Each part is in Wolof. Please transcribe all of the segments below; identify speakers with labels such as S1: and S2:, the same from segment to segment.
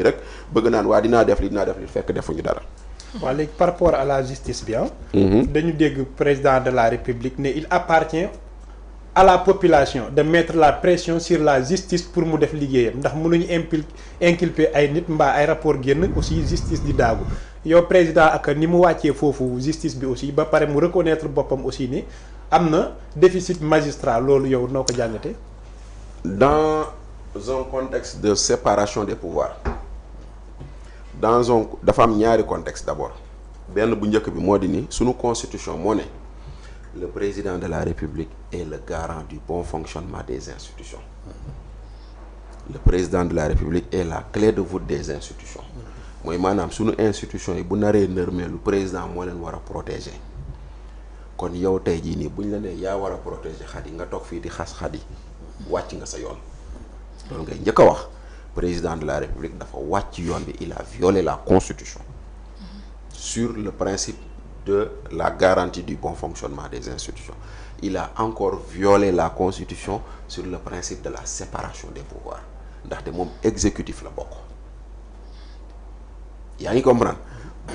S1: rek bëgg naan waa dinaa def li fekk defuñu dara.
S2: waaw léegi par rapport à la justice bi dañu dégg président de la république ne il appartient à la population de mettre la pression sur la justice pour mu def liggéeyam ndax mënuñu inculper ay nit mbaa ay rapport génn aussi justice di daagu yow président ak ni mu wàccee foofu justice bi aussi ba pare mu reconnaître boppam aussi ni am na déficit magistral loolu yow noo ko jàngatee.
S1: Dans un contexte de séparation des pouvoirs dafa am ñaari contexte d'abord benn bu njëkk bi moo di ni sunu constitution moo ne le président de la république est le garant du bon fonctionnement des institutions. Le président de la république est la clé de voûte des institutions. mooy maanaam sunu institution yi bu naree nërmeelu président moo leen war a protéger kon yow tey jii nii buñ la nee yaa war a protéger xat yi nga toog fii di xas xat yi wàcc nga sa yoon loolu ngay njëkk a wax. Président de la République dafa wàcc yoon bi il a violé la constitution sur le principe de la garantie du bon fonctionnement des institutions. Il a encore violé la constitution sur le principe de la séparation des pouvoirs ndaxte moom exécutif la bokk yaa ngi comprendre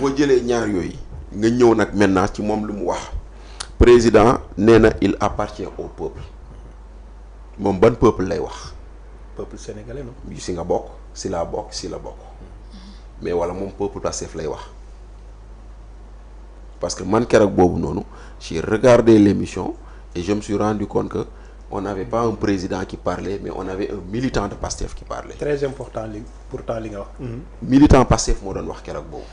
S1: boo jëlee ñaar yooyu nga ñëw nag maintenant ci moom lu mu wax président nee na il appartient au peuple moom ban peuple lay wax.
S2: Peuple sénégalais non.
S1: si nga bokk si la bokk mais wala moom peuple Pastef lay wax parce que man keroog boobu noonu j'ai regardé l'émission et je me suis rendu compte que on n'avait pas un président qui parlait mais on avait un militant de Pastef qui parlait.
S2: Très important pourtant li nga wax.
S1: Militant Pastef moo doon wax keroog boobu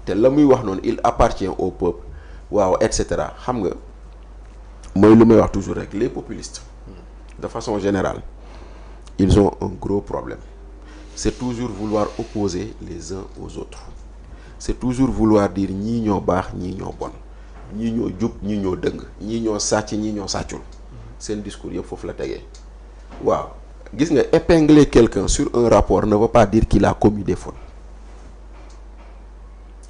S1: te la muy wax noonu il appartient au peuple waaw et cetera xam nga mooy lu may wax toujours rek les populistes de façon générale. Ils ont un gros problème. C'est toujours vouloir opposer les uns aux autres. C'est toujours vouloir dire ñii ñoo baax ñii ñoo bon ñii ñoo jub ñii ñoo dëng ñii ñoo sàcc ñii ñoo sàccul seen discours yëpp foofu la tegee waaw gis nga épingler quelqu'un sur un rapport ne veut pas dire qu'il a commis des fautes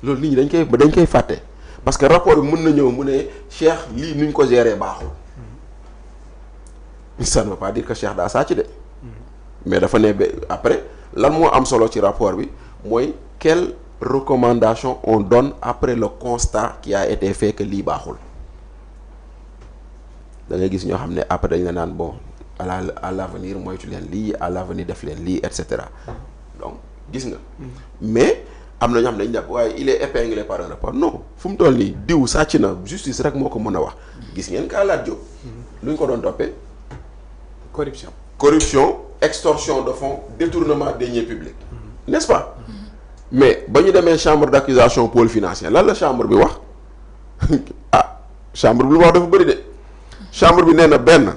S1: loolu nit ñi dañ koy fàtte parce que rapport bi mën na ñëw mu ne Cheikh lii nuñ ko gérer baaxul ça ne veut pas dire que Cheikh daa sàcc de. Mais dafa ne après lan moo am solo ci rapport bi mooy quelle recommandation on donne après le constat qui a été fait que lii baaxul da ngay gis ñoo xam ne après dañ la naan bon à l'avenir moytu leen lii à l'avenir def leen lii et cetera donc gis nga. mais am na ñoo xam ne dañ jàpp waaye il est épinglé par un rapport non fu mu toll nii diw sàcc na justice rek moo ko mën a wax gis ngeen kaa laaj jóg. lu ñu ko doon toppee. corruption. Extorsion de fonds, détournement de deniers publics. N'est-ce pas? Mais ba ñu demee chambre d'accusation pôle financier lan la chambre bi wax chambre bi lu wax dafa bëri de chambre bi nee na benn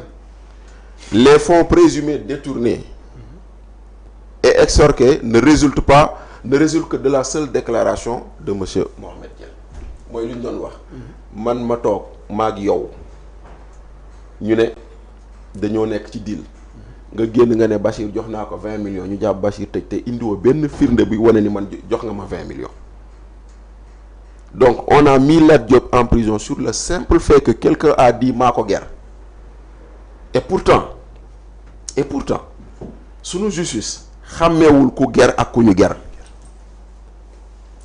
S1: les fonds présumés détournés et extorqués ne résultent que de la seule déclaration de monsieur Mohamed Diène mooy lu ñu doon wax man ma toog maag yow ñu ne dañoo nekk ci deal nga génn nga ne Bachir jox naa ko 20 millions ñu jàpp Bachir tëj te indiwoo benn firnde bi wane ni man jox nga ma 20 millions donc on a mis Lat Diop en prison sur le simple fait que quelqu'un a dit maa ko ger et pourtant sunu justice xàmmeewul ku ger ak ku ñu ger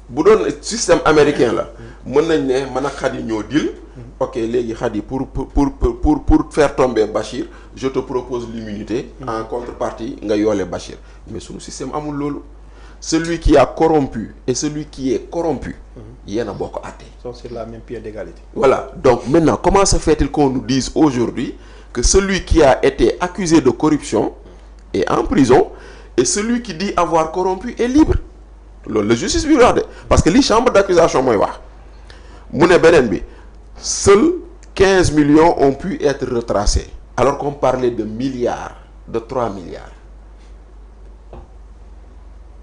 S1: bu doon système américain la mën nañ ne man ak Khady ñoo deal ok léegi Khady pour faire tomber Bachir je te propose l'immunité en contrepartie nga yoole Bachir mais sunu système amul loolu celui qui a corrompu et celui qui est corrompu yéen a bokk àtte.
S2: sont sur la même pied d'égalité.
S1: Voilà donc maintenant comment se fait-il qu'on nous dise aujourd'hui que celui qui a été accusé de corruption est en prison et celui qui dit avoir corrompu est libre loolu la justice bi wax de parce que li chambre d'accusation mooy wax mu ne beneen bi seuls 15 millions ont pu être retracés alors qu'on parlait de milliards de 3 milliards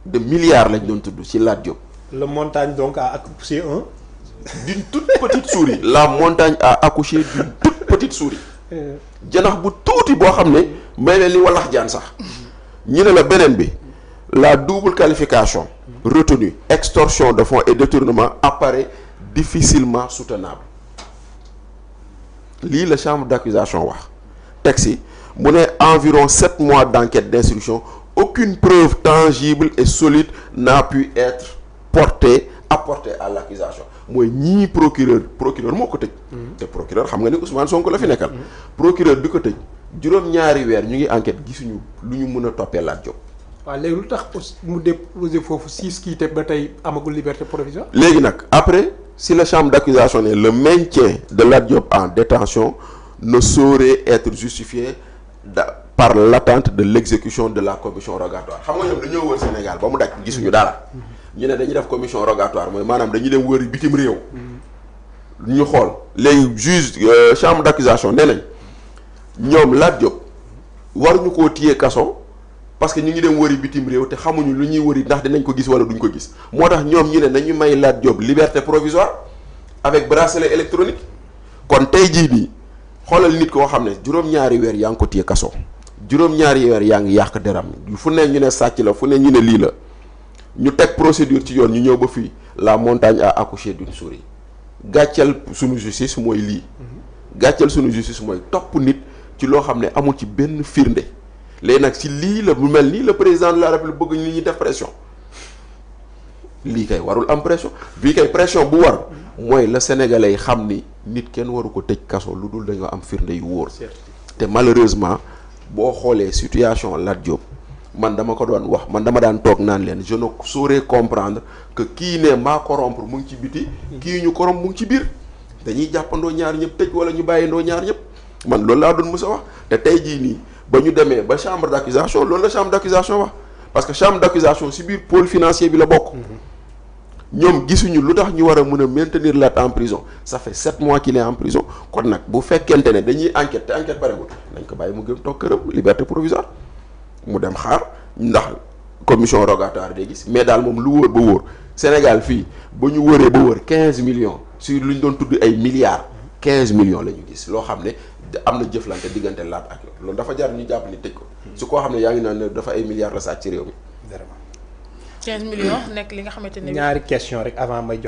S1: de milliards lañ doon tudd ci Lat Diop.
S2: Le montagne donc a accouché
S1: d'une toute petite souris. La montagne a accouché d'une toute petite souris. janax bu tuuti boo xam ne may ne li walax jaan sax ñu ne la beneen bi la double qualification retenue extorsion de fonds et détournement apparaît difficilement soutenable lii la chambre d'accusation wax texte mu ne environ 7 mois d'enquête d'instruction aucune preuve tangible et solide n'a pu être apportée à l'accusation mooy ñii procureur moo ko tëj. te procureur xam nga ni Ousmane Sonko la fi nekkal. procureur bi ko tëj juróom-ñaari weer ñu ngi enquête gisuñu lu ñu mën a toppee Lat Diop.
S2: waaw léegi lu tax mu déposé foofu 6 kii te ba tey amagul liberté provisoire.
S1: léegi nag après si la chambre d'accusation ne le maintien de Lat Diop en détention ne saurait être justifié par l'attente de l'exécution de la commission rogatoire xam nga ñoom dañoo wër Sénégal ba mu daj gisuñu dara. ñu ne dañuy def commission rogatoire mooy maanaam dañuy dem wëri bitim réew. ñu xool léegi juge chambre d'accusation nee nañ ñoom Lat Diop waruñu koo téye kaso parce que ñu ngi dem wëri bitim réew te xamuñu lu ñuy wëri ndax dinañ ko gis wala duñ ko gis moo tax ñoom ñu ne nañu may Lat Diop liberté provisoire avec bracelet électronique kon tey jii nii xoolal nit koo xam ne juróom-ñaari weer yaa ngi ko téye kaso juróom-ñaari weer yaa ngi yàq deram fu ne ñu ne sàcc la fu ne ñu ne lii la ñu teg procédure ci yoon ñu ñëw ba fii la montagne a accouché d'une souris gàcceel sunu justice mooy lii gàcceel sunu justice mooy topp nit ci loo xam ne amul ci benn firnde léegi nag si lii la mu mel nii le président de la république bëgg ñu ñuy def pression lii kay warul am pression bii kay pression bu war mooy la sénégalais yi xam ni nit kenn waru ko tëj kaso lu dul dañoo am firnde yu wóor te malheureusement boo xoolee situation Lat Diop man dama ko doon wax man dama daan toog naan leen je ne saurais comprendre que kii ne maa corrompre mu ngi ci biti kii ñu corrompre mu ngi ci biir dañuy jàppandoo ñaar ñëpp tëj wala ñu bàyyindoo ñaar ñëpp man loolu laa doon mës a wax te tey jii nii ba ñu demee ba chambre d'accusation loolu la chambre d'accusation wax parce que chambre d'accusation si biir pôle financier bi la bokk ñoom gisuñu lu tax ñu war a mën a maintenir Lat en prison ça fait 7 mois qu'il est en prison kon nag bu fekkente ne dañuy enquête te enquête paregul nañ ko bàyyi mu gën toog këram liberté provisoire mu dem xaar ndax commission rogatoire day gis mais daal moom lu wóor ba wóor Sénégal fii ba ñu wëree ba wër 15 millions sur lu ñu doon tudd ay milliards 15 millions la ñu gis loo xam ne am na jëflante diggante Lat ak loolu dafa jar ñu jàpp ni tëj ko su koo xam ne yaa ngi naan ne dafa ay milliards la sàcc ci réew mi.
S3: 15 millions nekk li nga xamante ne.
S2: ñaari question rek avant may jox.